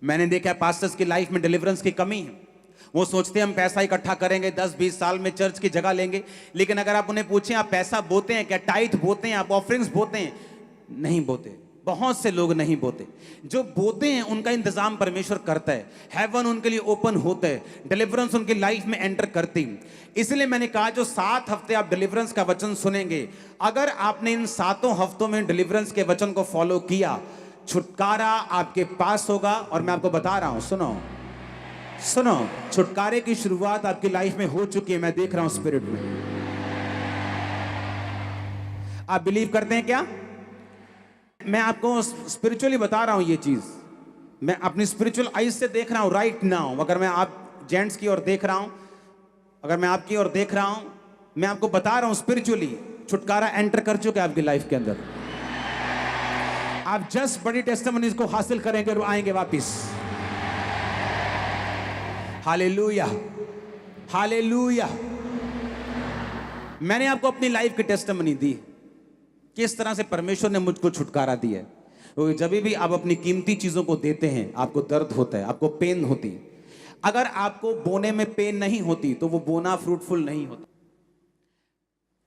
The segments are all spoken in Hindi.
मैंने देखा है पास्टर्स की लाइफ में डिलीवरेंस की कमी है। वो सोचते हैं हम पैसा इकट्ठा करेंगे, 10-20 साल में चर्च की जगह लेंगे। लेकिन अगर आप उन्हें पूछें आप पैसा बोते हैं क्या, टाइट बोते हैं, आप ऑफरिंग्स बोते हैं? नहीं बोते। बहुत से लोग नहीं बोते। जो बोते हैं उनका इंतजाम परमेश्वर करता है, हेवन उनके लिए ओपन होता है, डिलीवरेंस उनकी लाइफ में एंटर करती। इसलिए मैंने कहा जो 7 हफ्ते आप डिलीवरेंस का वचन सुनेंगे, अगर आपने इन 7 हफ्तों में डिलीवरेंस के वचन को फॉलो किया, छुटकारा आपके पास होगा। और मैं आपको बता रहा हूं, सुनो सुनो, छुटकारे की शुरुआत आपकी लाइफ में हो चुकी है। मैं देख रहा हूं स्पिरिट में। आप बिलीव करते हैं क्या? मैं आपको स्पिरिचुअली बता रहा हूं ये चीज, मैं अपनी स्पिरिचुअल आईज से देख रहा हूं राइट नाउ। अगर मैं आप जेंट्स की ओर देख रहा हूं, अगर मैं आपकी ओर देख रहा हूं, मैं आपको बता रहा हूं स्पिरिचुअली छुटकारा एंटर कर चुका है आपकी लाइफ के अंदर। आप जस्ट बड़ी टेस्टिमनीज को हासिल करेंगे और आएंगे वापिस। Hallelujah, hallelujah. मैंने आपको अपनी लाइफ की टेस्टिमनी दी, किस तरह से परमेश्वर ने मुझको छुटकारा दिया है। क्योंकि जब भी आप अपनी कीमती चीजों को देते हैं, आपको दर्द होता है, आपको पेन होती है। अगर आपको बोने में पेन नहीं होती तो वो बोना फ्रूटफुल नहीं होता।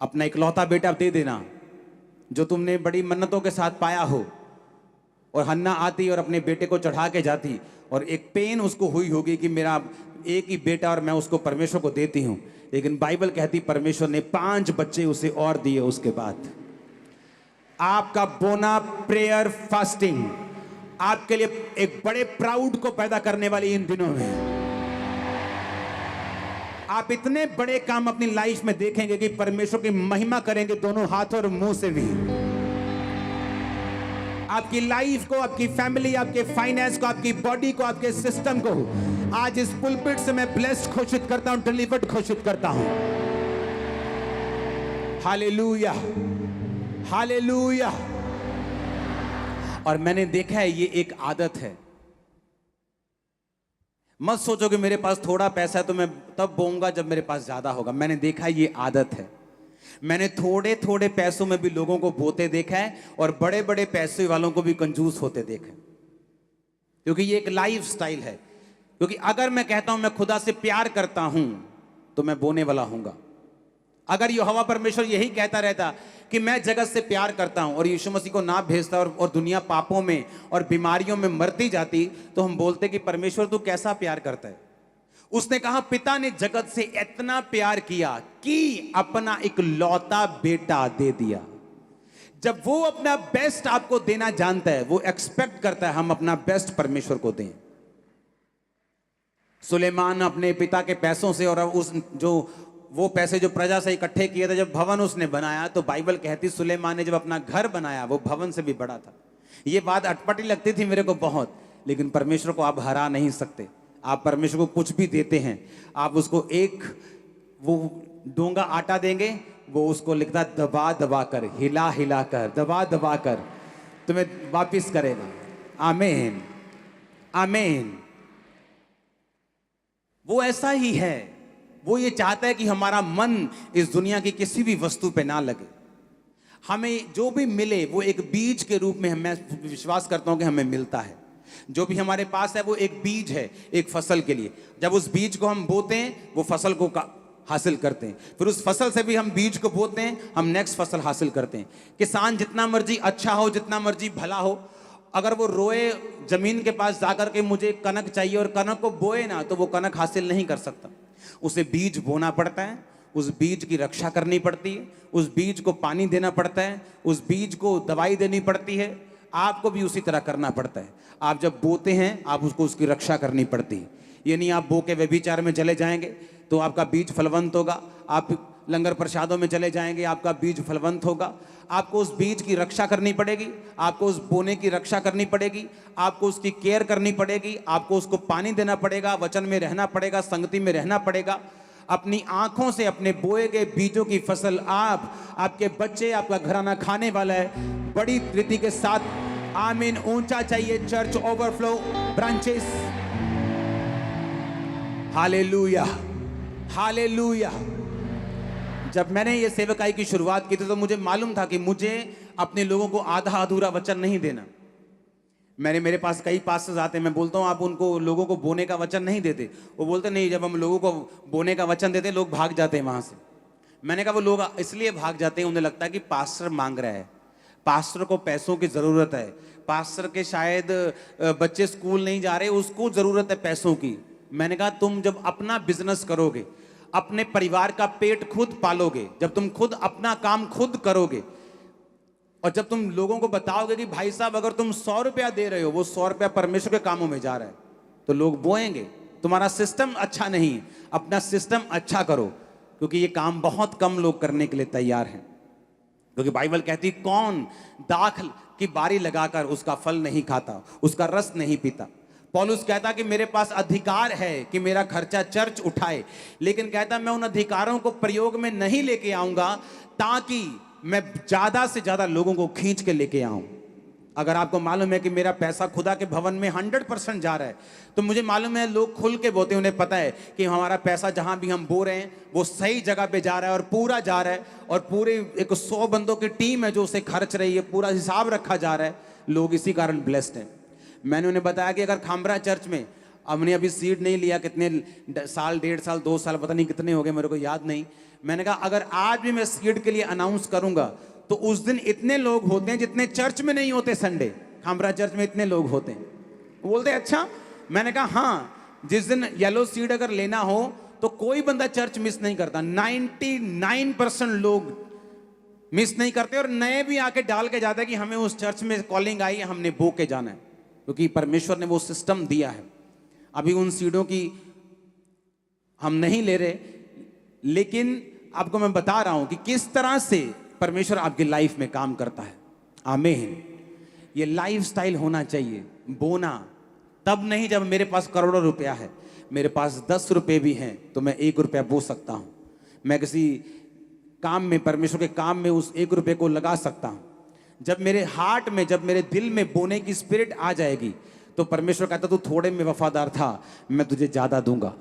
अपना इकलौता बेटा दे देना जो तुमने बड़ी मन्नतों के साथ पाया हो, और हन्ना आती और अपने बेटे को चढ़ा के जाती, और एक पेन उसको हुई होगी कि मेरा एक ही बेटा और मैं उसको परमेश्वर को देती हूं। लेकिन बाइबल कहती परमेश्वर ने 5 बच्चे उसे और दिए उसके बाद। आपका बोना प्रेयर फास्टिंग आपके लिए एक बड़े प्राउड को पैदा करने वाली इन दिनों में। आप इतने बड़े काम अपनी लाइफ में देखेंगे कि परमेश्वर की महिमा करेंगे दोनों हाथों और मुंह से भी। आपकी लाइफ को, आपकी फैमिली, आपके फाइनेंस को, आपकी बॉडी को, आपके सिस्टम को आज इस पुलपिट से मैं ब्लेस्ड घोषित करता हूं, डिलीवर्ड घोषित करता हूं। Hallelujah, hallelujah. और मैंने देखा है ये एक आदत है। मत सोचो कि मेरे पास थोड़ा पैसा है तो मैं तब बोऊंगा जब मेरे पास ज्यादा होगा। मैंने देखा है ये आदत है। मैंने थोड़े थोड़े पैसों में भी लोगों को बोते देखा है, और बड़े बड़े पैसे वालों को भी कंजूस होते देखा है। क्योंकि ये एक लाइफ स्टाइल है। क्योंकि अगर मैं कहता हूं मैं खुदा से प्यार करता हूं तो मैं बोने वाला हूंगा। अगर यहोवा परमेश्वर यही कहता रहता कि मैं जगत से प्यार करता हूं और यीशु मसीह को ना भेजता और दुनिया पापों में और बीमारियों में मरती जाती, तो हम बोलते कि परमेश्वर तू कैसा प्यार करता है। उसने कहा पिता ने जगत से इतना प्यार किया कि अपना इकलौता बेटा दे दिया। जब वो अपना बेस्ट आपको देना जानता है, वो एक्सपेक्ट करता है हम अपना बेस्ट परमेश्वर को दें। सुलेमान अपने पिता के पैसों से और उस जो वो पैसे जो प्रजा से इकट्ठे किए थे, जब भवन उसने बनाया, तो बाइबल कहती सुलेमान ने जब अपना घर बनाया वो भवन से भी बड़ा था। ये बात अटपटी लगती थी मेरे को बहुत, लेकिन परमेश्वर को आप हरा नहीं सकते। आप परमेश्वर को कुछ भी देते हैं, आप उसको एक वो डोंगा आटा देंगे, वो उसको लिखता दबा दबा कर, हिला हिला कर, दबा दबा कर तुम्हें वापिस करेगा। आमीन, आमीन। वो ऐसा ही है। वो ये चाहता है कि हमारा मन इस दुनिया की किसी भी वस्तु पे ना लगे। हमें जो भी मिले वो एक बीज के रूप में, मैं विश्वास करता हूं कि हमें मिलता है। जो भी हमारे पास है वो एक बीज है, एक फसल के लिए। जब उस बीज को हम बोते हैं वो फसल को हासिल करते हैं, फिर उस फसल से भी हम बीज को बोते हैं, हम नेक्स्ट फसल हासिल करते हैं। किसान जितना मर्जी अच्छा हो, जितना मर्जी भला हो, अगर वो रोए जमीन के पास जाकर के मुझे कनक चाहिए और कनक को बोए ना, तो वो कनक हासिल नहीं कर सकता। उसे बीज बोना पड़ता है, उस बीज की रक्षा करनी पड़ती है, उस बीज को पानी देना पड़ता है, उस बीज को दवाई देनी पड़ती है। आपको भी उसी तरह करना पड़ता है। आप जब बोते हैं आप उसको उसकी रक्षा करनी पड़ती है। ये नहीं आप बो के व्यभिचार में चले जाएंगे तो आपका बीज फलवंत होगा, आप लंगर प्रसादों में चले जाएंगे आपका बीज फलवंत होगा। आपको उस बीज की रक्षा करनी पड़ेगी, आपको उस बोने की रक्षा करनी पड़ेगी, आपको उसकी केयर करनी पड़ेगी, आपको उसको पानी देना पड़ेगा, वचन में रहना पड़ेगा, संगति में रहना पड़ेगा। अपनी आंखों से अपने बोए गए बीजों की फसल आप, आपके बच्चे, आपका घराना खाने वाला है बड़ी रीति के साथ। आमीन। ऊंचा चाहिए church, overflow branches. Hallelujah, hallelujah. जब मैंने ये सेवकाई की शुरुआत की थी तो मुझे मालूम था कि मुझे अपने लोगों को आधा अधूरा वचन नहीं देना। मेरे पास कई पास्टर्स आते हैं, मैं बोलता हूँ आप उनको लोगों को बोने का वचन नहीं देते। वो बोलते नहीं, जब हम लोगों को बोने का वचन देते लोग भाग जाते हैं वहाँ से। मैंने कहा वो लोग इसलिए भाग जाते हैं, उन्हें लगता है कि पास्टर मांग रहा है, पास्टर को पैसों की ज़रूरत है, पास्टर के शायद बच्चे स्कूल नहीं जा रहे, उसको ज़रूरत है पैसों की। मैंने कहा तुम जब अपना बिजनेस करोगे, अपने परिवार का पेट खुद पालोगे, जब तुम खुद अपना काम खुद करोगे, और जब तुम लोगों को बताओगे कि भाई साहब अगर तुम 100 रुपया दे रहे हो, वो 100 रुपया परमेश्वर के कामों में जा रहा है, तो लोग बोएंगे। तुम्हारा सिस्टम अच्छा नहीं है, अपना सिस्टम अच्छा करो, क्योंकि ये काम बहुत कम लोग करने के लिए तैयार हैं। क्योंकि बाइबल कहती कौन दाख की बारी लगाकर उसका फल नहीं खाता, उसका रस नहीं पीता। पौलुस कहता कि मेरे पास अधिकार है कि मेरा खर्चा चर्च उठाए, लेकिन कहता मैं उन अधिकारों को प्रयोग में नहीं लेके आऊंगा ताकि मैं ज्यादा से ज्यादा लोगों को खींच के लेके आऊं। अगर आपको मालूम है कि मेरा पैसा खुदा के भवन में 100% जा रहा है, तो मुझे मालूम है लोग खुल के बोते, उन्हें पता है कि हमारा पैसा जहां भी हम बो रहे हैं वो सही जगह पे जा रहा है और पूरा जा रहा है, और पूरे एक 100 बंदों की टीम है जो उसे खर्च रही है, पूरा हिसाब रखा जा रहा है। लोग इसी कारण ब्लेस्ड हैं। मैंने उन्हें बताया कि अगर खामरा चर्च में, हमने अभी सीट नहीं लिया, कितने साल, 1.5 साल 2 साल पता नहीं कितने हो गए, मेरे को याद नहीं। मैंने कहा अगर आज भी मैं सीट के लिए अनाउंस करूंगा तो उस दिन इतने लोग होते हैं जितने चर्च में नहीं होते, संडे खामरा चर्च में इतने लोग होते हैं। बोलते अच्छा, मैंने कहा हाँ, जिस दिन येलो सीट अगर लेना हो तो कोई बंदा चर्च मिस नहीं करता, 99% लोग मिस नहीं करते, और नए भी आके डाल के जाते हैं कि हमें उस चर्च में कॉलिंग आई है, हमने बो के जाना है, क्योंकि परमेश्वर ने वो सिस्टम दिया है। अभी उन सीटों की हम नहीं ले रहे, लेकिन आपको मैं बता रहा हूं कि किस तरह से परमेश्वर आपकी लाइफ में काम करता है। आमीन। ये लाइफस्टाइल होना चाहिए। बोना तब नहीं जब मेरे पास करोड़ों रुपया है, मेरे पास 10 रुपये भी हैं तो मैं 1 रुपया बो सकता हूं। मैं किसी काम में, परमेश्वर के काम में उस 1 रुपये को लगा सकता हूं। जब मेरे हार्ट में, जब मेरे दिल में बोने की स्पिरिट आ जाएगी, तो परमेश्वर कहता तू थोड़े में वफादार था, मैं तुझे ज्यादा दूंगा।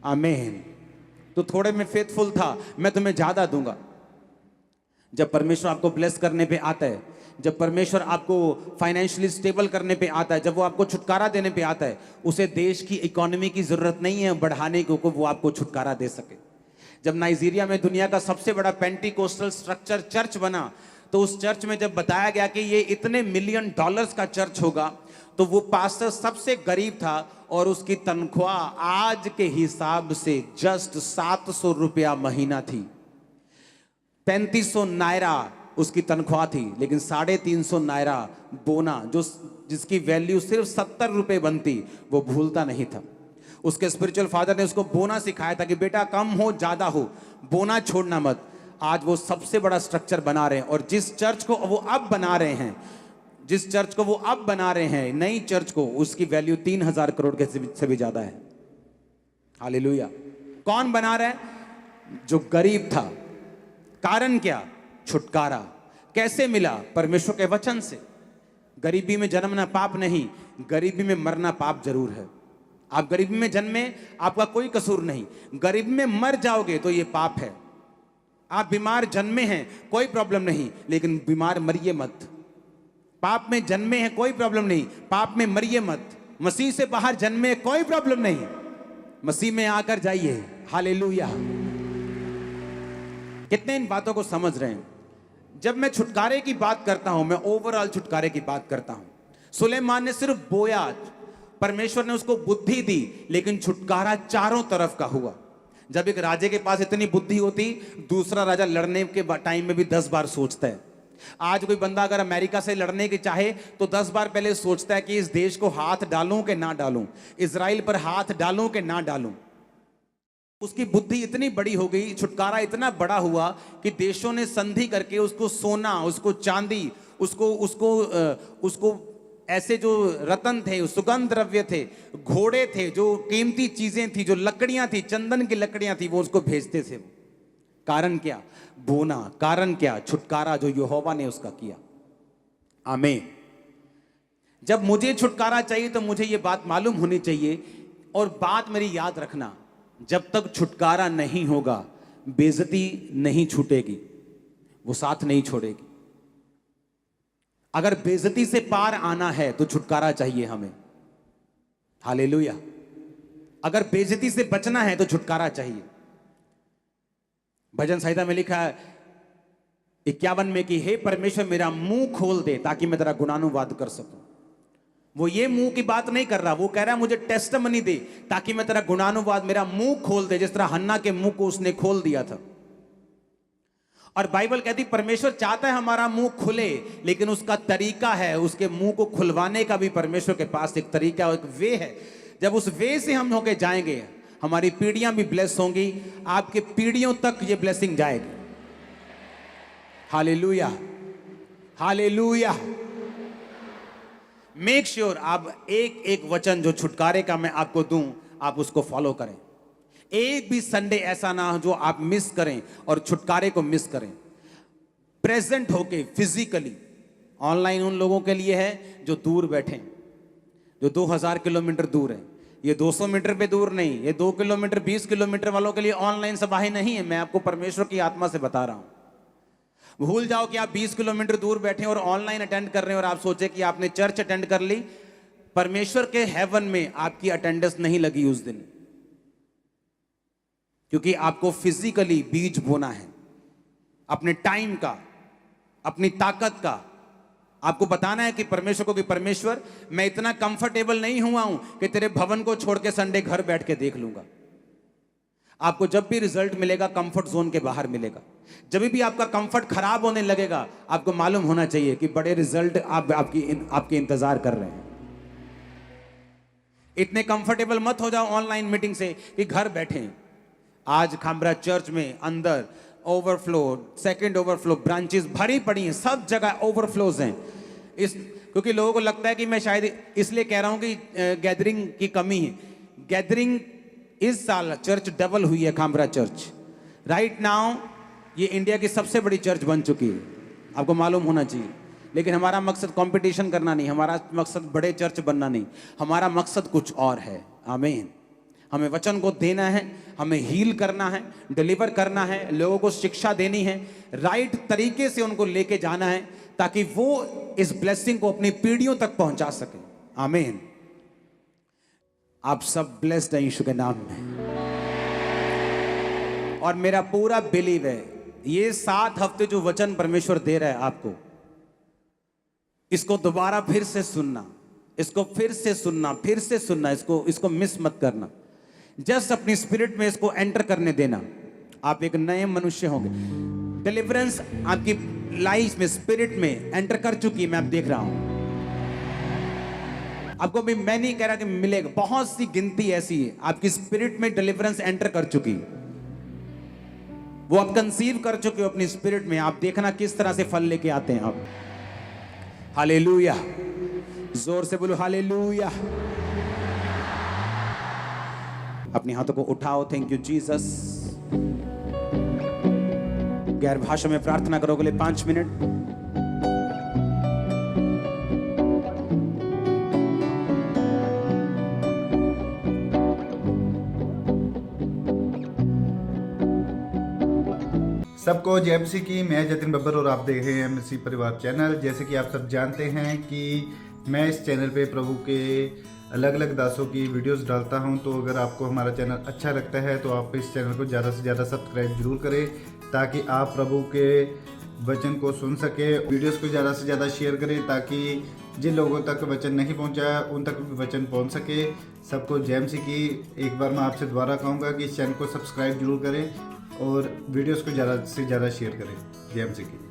आमीन। तू थोड़े में फेथफुल था, मैं तुम्हें ज्यादा दूंगा। जब परमेश्वर आपको ब्लेस करने पे आता है, जब परमेश्वर आपको फाइनेंशियली स्टेबल करने पे आता है, जब वो आपको छुटकारा देने पे आता है, उसे देश की इकोनॉमी की जरूरत नहीं है बढ़ाने को, वो आपको छुटकारा दे सके। जब नाइजीरिया में दुनिया का सबसे बड़ा पेंटिकोस्टल स्ट्रक्चर चर्च बना, तो उस चर्च में जब बताया गया कि ये इतने $1 मिलियन का चर्च होगा, तो वो पास्टर सबसे गरीब था और उसकी तनख्वाह आज के हिसाब से जस्ट 700 रुपया महीना थी। 3500 नायरा उसकी तनख्वाह थी, लेकिन 350 नायरा बोना, जो जिसकी वैल्यू सिर्फ 70 रुपये बनती, वो भूलता नहीं था। उसके स्पिरिचुअल फादर ने उसको बोना सिखाया था कि बेटा कम हो ज्यादा हो, बोना छोड़ना मत। आज वो सबसे बड़ा स्ट्रक्चर बना रहे हैं, और जिस चर्च को वो अब बना रहे हैं, जिस चर्च को वो अब बना रहे हैं, नई चर्च को, उसकी वैल्यू 3000 करोड़ के से भी ज्यादा है। हालेलुया। कौन बना रहा है? जो गरीब था। कारण क्या? छुटकारा। कैसे मिला? परमेश्वर के वचन से। गरीबी में जन्मना पाप नहीं, गरीबी में मरना पाप जरूर है। आप गरीबी में जन्मे, आपका कोई कसूर नहीं, गरीबी में मर जाओगे तो ये पाप है। आप बीमार जन्मे हैं, कोई प्रॉब्लम नहीं, लेकिन बीमार मरिए मत। पाप में जन्मे हैं, कोई प्रॉब्लम नहीं, पाप में मरिए मत। मसीह से बाहर जन्मे, कोई प्रॉब्लम नहीं, मसीह में आकर जाइए। हालेलुया। कितने इन बातों को समझ रहे हैं? जब मैं छुटकारे की बात करता हूं, मैं ओवरऑल छुटकारे की बात करता हूं। सुलेमान ने सिर्फ बोया, परमेश्वर ने उसको बुद्धि दी, लेकिन छुटकारा चारों तरफ का हुआ। जब एक राजे के पास इतनी बुद्धि होती, दूसरा राजा लड़ने के टाइम में भी 10 बार सोचता है। आज कोई बंदा अगर अमेरिका से लड़ने की चाहे तो 10 बार पहले सोचता है कि इस देश को हाथ डालूं कि ना डालूं, इजराइल पर हाथ डालूं कि ना डालूं। उसकी बुद्धि इतनी बड़ी हो गई, छुटकारा इतना बड़ा हुआ कि देशों ने संधि करके उसको सोना, उसको चांदी, उसको ऐसे जो रत्न थे, सुगंध द्रव्य थे, घोड़े थे, जो कीमती चीजें थी, जो लकड़ियां थी, चंदन की लकड़ियां थी, वो उसको भेजते थे। कारण क्या? बोना। कारण क्या? छुटकारा जो यहोवा ने उसका किया। आमीन। जब मुझे छुटकारा चाहिए तो मुझे ये बात मालूम होनी चाहिए, और बात मेरी याद रखना, जब तक छुटकारा नहीं होगा बेइज्जती नहीं छूटेगी, वो साथ नहीं छोड़ेगी। अगर बेइज्जती से पार आना है तो छुटकारा चाहिए हमें। हालेलुया। अगर बेइज्जती से बचना है तो छुटकारा चाहिए। भजन संहिता में लिखा है 51 में कि हे परमेश्वर मेरा मुंह खोल दे ताकि मैं तेरा गुणानुवाद कर सकूं। वो ये मुंह की बात नहीं कर रहा, वो कह रहा है मुझे टेस्टमनी दे ताकि मैं तेरा गुणानुवाद, मेरा मुंह खोल दे, जिस तरह हन्ना के मुंह को उसने खोल दिया था। और बाइबल कहती परमेश्वर चाहता है हमारा मुंह खुले, लेकिन उसका तरीका है, उसके मुंह को खुलवाने का भी परमेश्वर के पास एक तरीका, एक वे है। जब उस वे से हम होके जाएंगे, हमारी पीढ़ियां भी ब्लेस होंगी, आपके पीढ़ियों तक ये ब्लेसिंग जाएगी। Hallelujah, hallelujah. मेक श्योर आप एक एक वचन जो छुटकारे का मैं आपको दूं, आप उसको फॉलो करें। एक भी संडे ऐसा ना हो जो आप मिस करें और छुटकारे को मिस करें। प्रेजेंट होके फिजिकली। ऑनलाइन उन लोगों के लिए है जो दूर बैठे, जो 2000 किलोमीटर दूर है। ये 200 मीटर पे दूर नहीं, ये 2 किलोमीटर 20 किलोमीटर वालों के लिए ऑनलाइन सभाएं नहीं है। मैं आपको परमेश्वर की आत्मा से बता रहा हूं। भूल जाओ कि आप 20 किलोमीटर दूर बैठे और ऑनलाइन अटेंड कर रहे हैं और आप सोचे कि आपने चर्च अटेंड कर ली। परमेश्वर के हेवन में आपकी अटेंडेंस नहीं लगी उस दिन, क्योंकि आपको फिजिकली बीज बोना है, अपने टाइम का, अपनी ताकत का। आपको बताना है कि परमेश्वर को कि परमेश्वर मैं इतना कंफर्टेबल नहीं हुआ हूं कि तेरे भवन को छोड़ के संडे घर बैठ के देख लूंगा। आपको जब भी रिजल्ट मिलेगा कंफर्ट जोन के बाहर मिलेगा। जब भी आपका कंफर्ट खराब होने लगेगा, आपको मालूम होना चाहिए कि बड़े रिजल्ट आपके इंतजार कर रहे हैं। इतने कंफर्टेबल मत हो जाओ ऑनलाइन मीटिंग से कि घर बैठे। आज खामरा चर्च में अंदर ओवरफ्लो, सेकंड ओवरफ्लो, ब्रांचेस भरी पड़ी हैं, सब जगह ओवरफ्लोज हैं। क्योंकि लोगों को लगता है कि मैं शायद इसलिए कह रहा हूं कि गैदरिंग की कमी है। गैदरिंग इस साल चर्च डबल हुई है। खामरा चर्च राइट नाउ ये इंडिया की सबसे बड़ी चर्च बन चुकी है, आपको मालूम होना चाहिए। लेकिन हमारा मकसद कंपटीशन करना नहीं, हमारा मकसद बड़े चर्च बनना नहीं, हमारा मकसद कुछ और है। आमीन। हमें वचन को देना है, हमें हील करना है, डिलीवर करना है, लोगों को शिक्षा देनी है, राइट तरीके से उनको लेके जाना है ताकि वो इस ब्लेसिंग को अपनी पीढ़ियों तक पहुंचा सके। आमीन। आप सब ब्लेस्ड हैं यीशु के नाम में। और मेरा पूरा बिलीव है ये 7 हफ्ते जो वचन परमेश्वर दे रहा है आपको, इसको दोबारा फिर से सुनना, इसको फिर से सुनना, फिर से सुनना, इसको मिस मत करना। जस्ट अपनी स्पिरिट में इसको एंटर करने देना, आप एक नए मनुष्य होंगे। डिलीवरेंस आपकी लाइफ में स्पिरिट में एंटर कर चुकी है, मैं अब देख रहा हूं। आपको भी मैं नहीं कह रहा कि मिलेगा, बहुत सी गिनती ऐसी है आपकी स्पिरिट में डिलीवरेंस एंटर कर चुकी, वो आप कंसीव कर चुके हो अपनी स्पिरिट में। आप देखना किस तरह से फल लेके आते हैं आप। हालेलुया, जोर से बोलो हालेलुया। अपने हाथों को उठाओ। Thank you Jesus. गैर भाषा में प्रार्थना करोगे ले 5 मिनट। सबको जय मसीह की। मैं जतिन बब्बर और आप देख रहे हैं मसीह परिवार चैनल। जैसे कि आप सब जानते हैं कि मैं इस चैनल पे प्रभु के अलग अलग दासों की वीडियोस डालता हूं, तो अगर आपको हमारा चैनल अच्छा लगता है तो आप इस चैनल को ज़्यादा से ज़्यादा सब्सक्राइब जरूर करें ताकि आप प्रभु के वचन को सुन सके। वीडियोस को ज़्यादा से ज़्यादा शेयर करें ताकि जिन लोगों तक वचन नहीं पहुंचा उन तक भी वचन पहुंच सके। सबको जय मसीह की। एक बार मैं आपसे दोबारा कहूँगा कि इस चैनल को सब्सक्राइब जरूर करें और वीडियोस को ज़्यादा से ज़्यादा शेयर करें। जय मसीह की।